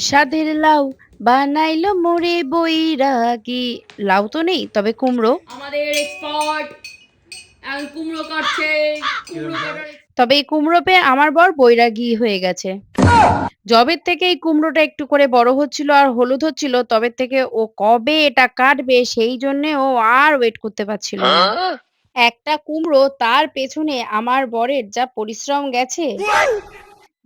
সাধের লাউ বানাইলো মোরে বৈরাগী। লাউ তো নেই, তবে কুমড়ো। আমাদের এক্সপার্ট এখন কুমড়ো কাটছে। কুমড়ো কাটার তবে এই কুমড়ো পেয়ে আমার বর বৈরাগী হয়ে গেছে। যবের থেকে এই কুমড়োটা একটু করে বড় হচ্ছিল আর হলুদ হচ্ছিল, তবে থেকে ও কবে এটা কাটবে সেই জন্যে ও আর ওয়েট করতে পারছিল না। একটা কুমড়ো, তার পেছনে আমার বরের যা পরিশ্রম গেছে।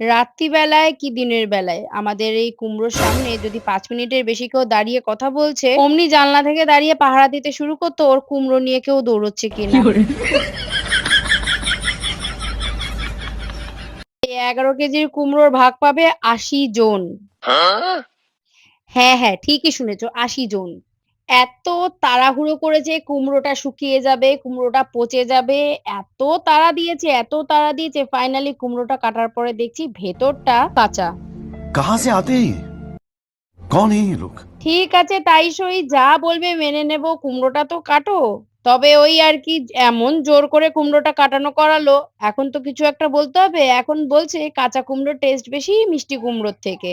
রাত্রিবেলায় কি দিনের বেলায় আমাদের এই কুমড়োর সামনে যদি 5 মিনিটের বেশি কেউ দাঁড়িয়ে কথা বলছে, অমনি জানলা থেকে দাঁড়িয়ে পাহারা দিতে শুরু করতো ওর কুমড়ো নিয়ে কেউ দৌড়চ্ছে কিনা। এই 11 কেজির কুমড়োর ভাগ পাবে 80 জন। হ্যাঁ হ্যাঁ, ঠিকই শুনেছো, 80 জন। এত তাড়াহুড়ো করেছে কুমড়োটা শুকিয়ে যাবে, কুমড়োটা পচে যাবে, এত তাড়া দিয়েছে, এত তাড়া দিয়েছে, ফাইনালি কুমড়োটা কাটার পরে দেখছি ভেতরটা কাঁচা। कहां से आते हैं ये? कौन है ये लोग? ঠিক আছে, তাই সই, যা বলবে মেনে নেব, কুমড়োটা তো কাটো। তবে ওই আর কি, এমন জোর করে কুমড়োটা কাটানো করালো, এখন তো কিছু একটা বলতে হবে। এখন বলছে কাঁচা কুমড়োর টেস্ট বেশি মিষ্টি কুমড়োর থেকে।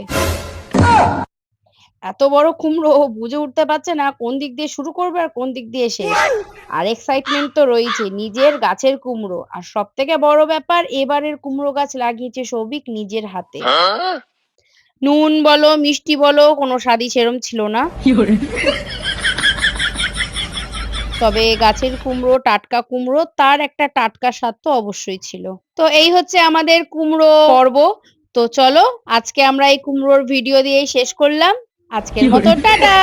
এত বড় কুমড়ো ও বুঝে উঠতে পারছে না কোন দিক দিয়ে শুরু করবে আর কোন দিক দিয়ে শেষ। আর এক্সাইটমেন্ট তো রয়েছে, নিজের গাছের কুমড়ো, আর সব থেকে বড় ব্যাপার এবারের কুমড়ো গাছ লাগিয়েছে সৌভিক নিজের হাতে। নুন বলো মিষ্টি বলো, কোনো স্বাদই সেরম ছিল না। তবে গাছের কুমড়ো, টাটকা কুমড়ো, তার একটা টাটকা স্বাদ তো অবশ্যই ছিল। তো এই হচ্ছে আমাদের কুমড়ো পর্ব। তো চলো, আজকে আমরা এই কুমড়োর ভিডিও দিয়েই শেষ করলাম। আজকের মতো টাটা।